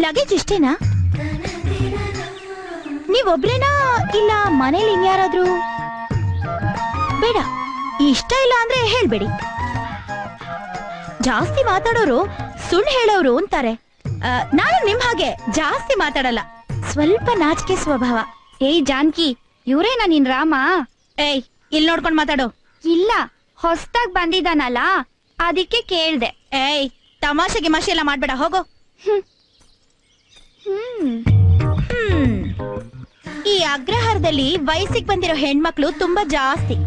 Luggage ಇಷ್ಟೇನಾ? ನೀವೊಬ್ರೇನಾ ಇಲ್ಲ ಮನೇಲಿ ಇನ್ಯಾರಾದ್ರೂ? ಬೇಡ, ಇಷ್ಟ ಇಲ್ಲ ಅಂದ್ರೆ ಹೇಳ್ಬೇಡಿ. ಜಾಸ್ತಿ ಮಾತಾಡೋರು ಸುಳ್ಳು ಹೇಳೋರು ಅಂತಾರೆ. ನಾನು ನಿಮ್ ಹಾಗೆ ಜಾಸ್ತಿ ಮಾತಾಡಲ್ಲ, ಸ್ವಲ್ಪ ನಾಚಿಕೆ ಸ್ವಭಾವ. ಏಯ್ ಜಾನ್ಕಿ, ಇವ್ರೇನಾ ನಿನ್ ರಾಮ? ಏಯ್, ಇಲ್ಲಿ ನೋಡ್ಕೊಂಡ್ ಮಾತಾಡೋ. ಇಲ್ಲ, ಹೊಸ್ದಾಗ್ ಬಂದಿದ್ದಾನಲ್ಲ ಅದಕ್ಕೆ ಕೇಳ್ದೆ. ಏಯ್, ತಮಾಷೆ ಗಿಮಾಷೆ ಎಲ್ಲ ಮಾಡ್ಬೇಡ, ಹೋಗೋ. ಈ ಅಗ್ರಹಾರದಲ್ಲಿ ವಯಸ್ಸಿಗೆ ಬಂದಿರೋ ಹೆಣ್ಮಕ್ಳು ತುಂಬಾ ಜಾಸ್ತಿ.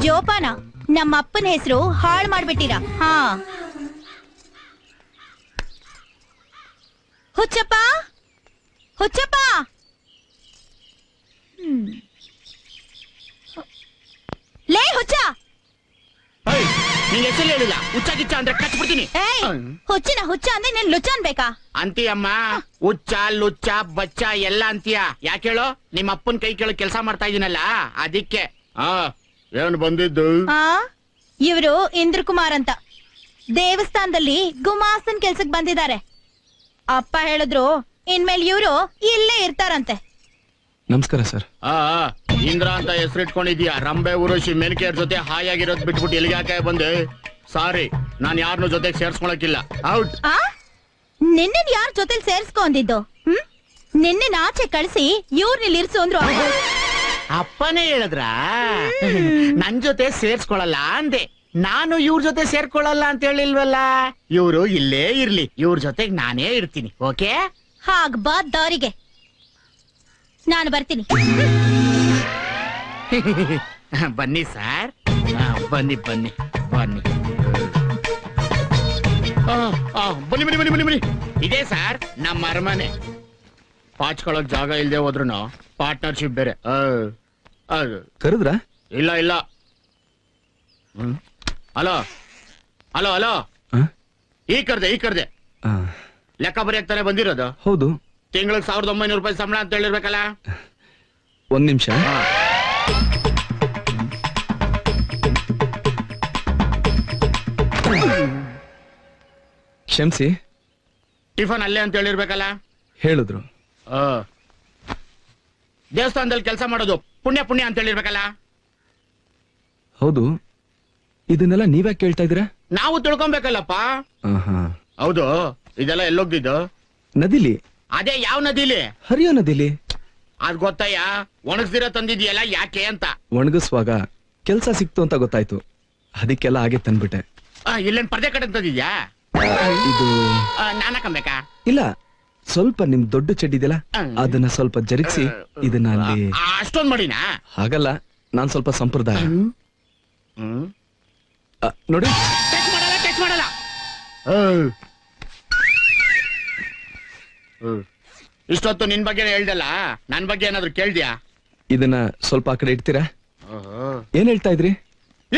ಜೋಪಾನ, ನಮ್ಮ ಅಪ್ಪನ ಹೆಸರು ಹಾಳು ಮಾಡ್ಬಿಟ್ಟಿರಾ. ಹಾ, ಹುಚ್ಚಪ್ಪ ಹುಚ್ಚಪ್ಪ. ಲೇ ಹುಚ್ಚ, ನಿಂಗೆ ಹೆಸರು ಹೇಳಿಲ್ಲ. ಹುಚ್ಚ ಗಿಚ್ಚ ಅಂದ್ರೆ ಕಚ್ಬಿಡ್ತೀನಿ. ಹುಚ್ಚಿನ ಹುಚ್ಚ ಅಂದ್ರೆ ನೀನ್ ಲುಚ್ಚ ಅನ್ಬೇಕಾ? ಅಂತೀಯಮ್ಮ, ಹುಚ್ಚ ಲುಚ್ಚ ಬಚ್ಚ ಎಲ್ಲ ಅಂತೀಯ. ಯಾಕೆ ಹೇಳು? ನಿಮ್ಮ ಅಪ್ಪನ್ ಕೈ ಕೇಳೋ ಕೆಲಸ ಮಾಡ್ತಾ ಇದೀನಲ್ಲ, ಅದಕ್ಕೆ. ಏನ್ ಬಂದಿದ್ದು? ಇವರು ಇಂದ್ರ ಕುಮಾರ್ ಅಂತ ದೇವಸ್ಥಾನದಲ್ಲಿ ಗುಮಾಸ್ತನ್ ಕೆಲ್ಸಕ್ ಬಂದಿದ್ದಾರೆ. ಅಪ್ಪ ಹೇಳಿದ್ರು ಇನ್ಮೇಲೆ ಇವರು ಇಲ್ಲೇ ಇರ್ತಾರಂತೆ. ನಮಸ್ಕಾರ ಸರ್. ಇಂದ್ರ ಅಂತ ಹೆಸರಿಟ್ಕೊಂಡಿದ್ಯಾ? ರಂಬೆ ಊರುಷಿ ಮೇನಕೆಯರ್ ಜೊತೆ ಹಾಯಾಗಿರೋದ್ ಬಿಟ್ಬಿಟ್ಟು ಎಲ್ಲಿಗೆ ಯಾಕೆ ಬಂದೆ? ಸಾರಿ, ನಾನ್ ಯಾರನ್ನ ಜೊತೆಗೆ ಸೇರ್ಸ್ಕೊಳಕಿಲ್ಲ. ಔಟ್. ನಿನ್ನೆ ಯಾರ ಜೊತೆಲಿ ಸೇರ್ಸ್ಕೊಂಡಿದ್ದು? ನಿನ್ನೆ ಆಚೆ ಕಳಿಸಿ ಇವ್ರನ್ನ ಇರ್ಸು ಅಂದ್ರು. ಅಪ್ಪನೇ ಹೇಳಿದ್ರ ನನ್ ಜೊತೆ ಸೇರ್ಸ್ಕೊಳಲ್ಲ ಅಂದೆ. ನಾನು ಇವ್ರ ಜೊತೆ ಸೇರ್ಕೊಳ್ಳಲ್ಲ ಅಂತ ಹೇಳಿಲ್ವಲ್ಲ. ಇವ್ರು ಇಲ್ಲೇ ಇರ್ಲಿ, ಇವ್ರ ಜೊತೆಗೆ ನಾನೇ ಇರ್ತೀನಿ. ಓಕೆ? ಹಾಗ ಬಾ ದಾರಿಗೆ, ನಾನು ಬರ್ತೀನಿ. ಬನ್ನಿ ಸರ್, ಬನ್ನಿ ಬನ್ನಿ ಬನ್ನಿ. ಬನ್ನಿ ಬನ್ನಿ ಬನ್ನಿ ಬನ್ನಿ ಬನ್ನಿ. ಇದೇ ಸರ್ ನಮ್ಮ ಅರಮನೆ. ಪಾಚ್ಕೊಳಕ್ ಜಾಗ ಇಲ್ದೆ ಹೋದ್ರು ಪಾರ್ಟ್ನರ್ಶಿಪ್ ಬೇರೆ. ಕರೆದ್ರ? ಇಲ್ಲ ಇಲ್ಲ. Hello hello hello. ಈ ಕರ್ದೆ ಲೆಕ್ಕ ಬರೆಯಾಗ್ತಾನೆ ಬಂದಿರೋದು. ಹೌದು. ತಿಂಗಳಿಗೆ 1900 ರೂಪಾಯಿ ಸಂಬಳ ಅಂತ ಹೇಳಿರ್ಬೇಕಲ್ಲ. ಒಂದ್ ನಿಮಿಷ. ಕ್ಷಮಿಸಿ. ಟಿಫನ್ ಅಲ್ಲೇ ಅಂತ ಹೇಳಿರ್ಬೇಕಲ್ಲ. ಹೇಳಿದ್ರು. ದೇವಸ್ಥಾನದಲ್ಲಿ ಕೆಲಸ ಮಾಡೋದು ಪುಣ್ಯ ಪುಣ್ಯ ಅಂತ ಹೇಳಿರ್ಬೇಕಲ್ಲ. ಹೌದು. ಇದನ್ನೆಲ್ಲ ನೀವ್ಯಾ ಕೇಳ್ತಾ ಇದ್ದೀರಾ? ನಾವು ತಿಳ್ಕೊಬೇಕಲ್ಲಪ್ಪ. ಹೌದು. ಇದೆಲ್ಲ ಎಲ್ಲೋಗ್ದಿದ್ದು? ನದಿಲಿ. ಅದೇ ಯಾವ ನದಿಲಿ? ಹರಿಯೋ ನದಿಲಿ. ಅದ್ ಗೊತ್ತಯ್ಯ. ಒಣಗಿಸ್ದಿರ ತಂದಿದ್ಯಲ್ಲ, ಯಾಕೆ ಅಂತ. ಒಣಗಿಸುವಾಗ ಕೆಲ್ಸ ಸಿಕ್ತು ಅಂತ ಗೊತ್ತಾಯ್ತು, ಅದಕ್ಕೆಲ್ಲ ಹಾಗೆ ತಂದ್ಬಿಟ್ಟೆ. ಇಲ್ಲೇನ್ ಪರ್ದೆ ಕಡೆ ತಂದಿದ್ಯಾ? ಇದು ನಾನ ಕಮ್ಬೇಕಾ? ಇಲ್ಲ, ಸ್ವಲ್ಪ ನಿಮ್ ದೊಡ್ಡ ಚಡ್ಡಿದೆಯಲ್ಲ ಅದನ್ನ ಸ್ವಲ್ಪ ಜರುಗಿಸಿ ಇದನ್ನ ಅಲ್ಲಿ. ಅಷ್ಟೊಂದ್ ಮಾಡಿನಾ? ಹಾಗಲ್ಲ, ನಾನ್ ಸ್ವಲ್ಪ ಸಂಪ್ರದಾಯ. ನೋಡಿ. ಟಚ್ ಮಾಡಲ್ಲ, ಟಚ್ ಮಾಡಲ್ಲ. ಇಷ್ಟೊತ್ತು ನಿನ್ ಬಗ್ಗೆ ಹೇಳ್ದಲ್ಲ, ನನ್ ಬಗ್ಗೆ ಏನಾದ್ರು ಕೇಳ್ದ್ಯಾ? ಇದನ್ನ ಸ್ವಲ್ಪ ಆ ಕಡೆ ಇಡ್ತೀರಾ? ಏನ್ ಹೇಳ್ತಾ ಇದ್ರಿ?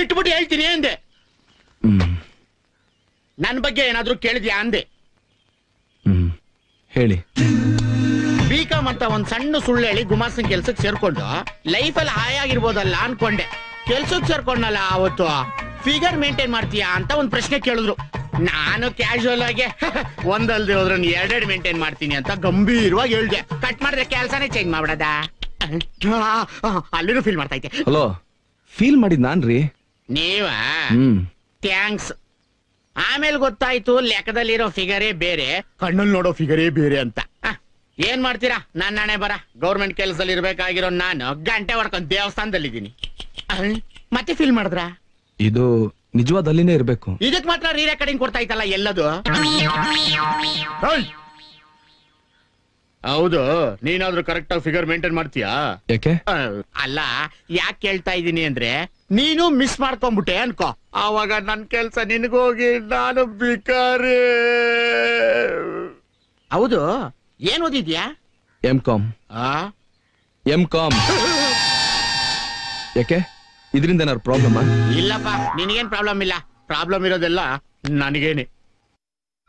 ಇಟ್ಬಿಟ್ಟು ಹೇಳ್ತೀನಿ ಅಂದೆ. ನನ್ ಬಗ್ಗೆ ಏನಾದ್ರು ಕೇಳಿದ್ಯಾ ಅಂದೆ. ಹೇಳಿ. ಬಿಕಾಮ್ ಅಂತ ಒಂದ್ ಸಣ್ಣ ಸುಳ್ಳು ಹೇಳಿ ಗುಮಾಸ್ತನ್ ಕೆಲ್ಸಕ್ ಸೇರ್ಕೊಂಡು ಲೈಫಲ್ಲಿ ಹಾಯಾಗಿರ್ಬೋದಲ್ಲ ಅನ್ಕೊಂಡೆ. ಕೆಲ್ಸಕ್ ಸೇರ್ಕೊಂಡಲ್ಲ ಅವತ್ತು ಫಿಗರ್ ಮೇಂಟೈನ್ ಮಾಡ್ತೀಯಾ ಅಂತ ಒಂದ್ ಪ್ರಶ್ನೆ ಕೇಳಿದ್ರು. ನಾನು ಕ್ಯಾಶುವಲ್ ಆಗಿ ಒಂದಲ್ದೆ ಹೋದ್ರೆ ಎರಡೆರಡು ಮೇಂಟೈನ್ ಮಾಡ್ತೀನಿ ಅಂತ ಗಂಭೀರವಾಗಿ ಹೇಳ್ದೆ. ಕಟ್ ಮಾಡಿದ್ರೆ ಕೆಲ್ಸನೇ ಚೇಂಜ್ ಮಾಡ್ಬಿಡದ. ಅಲ್ಲಿನೂ ಫೀಲ್ ಮಾಡ್ತಾ ಇದ್ದೆ. ಹಲೋ, ಫೀಲ್ ಮಾಡಿದ್ ನಾನ್ರಿ. ನೀವ? ಥ್ಯಾಂಕ್ಸ್. ಆಮೇಲೆ ಗೊತ್ತಾಯ್ತು ಲೆಕ್ಕದಲ್ಲಿರೋ ಫಿಗರೇ ಬೇರೆ, ಕಣ್ಣಲ್ಲಿ ನೋಡೋ ಫಿಗರೇ ಬೇರೆ ಅಂತ. ಏನ್ ಮಾಡ್ತೀರಾ, ನನ್ನ ಹಣೆ ಬರ. ಗೌರ್ಮೆಂಟ್ ಕೆಲಸದಲ್ಲಿ ಇರ್ಬೇಕಾಗಿರೋ ನಾನು ಗಂಟೆ ಹೊಡ್ಕೊಂಡ್ ದೇವಸ್ಥಾನದಲ್ಲಿದ್ದೀನಿ. ಮತ್ತೆ ಫೀಲ್ ಮಾಡಿದ್ರ? ಇದು ನಿಜವಾದ ಅಲ್ಲಿನೇ ಇರ್ಬೇಕು. ಇದಕ್ ಮಾತ್ರ ರೀ ರೆಕಾರ್ಡಿಂಗ್ ಕೊಡ್ತಾ ಇತ್ತಲ್ಲ ಎಲ್ಲದು. ಹೌದು, ನೀನಾದ್ರೂ ಕರೆಕ್ಟ್ ಆಗಿ ಫಿಗರ್ ಮೇಂಟೈನ್ ಮಾಡ್ತೀಯಾ? ಯಾಕೆ? ಅಲ್ಲ, ಯಾಕೆ ಕೇಳ್ತಾ ಇದೀನಿ ಅಂದ್ರೆ ನೀನು ಮಿಸ್ ಮಾಡ್ಕೊಂಡ್ಬಿಟ್ಟೆ ಅನ್ಕೋ, ಆವಾಗ ನನ್ ಕೆಲ್ಸ ನಿನ್ಗೋಗಿ ನಾನು ಬಿಕಾರಿ. ಹೌದು, ಏನ್ ಓದಿದ್ಯಾ? M.Com. M.Com. ಯಾಕೆ, ಇದರಿಂದ ಏನಾದ್ರು ಪ್ರಾಬ್ಲಮ್? ಇಲ್ಲಪ್ಪ, ನಿನಗೇನ್ ಪ್ರಾಬ್ಲಮ್ ಇಲ್ಲ. ಪ್ರಾಬ್ಲಮ್ ಇರೋದೆಲ್ಲ ನನಗೇನೆ.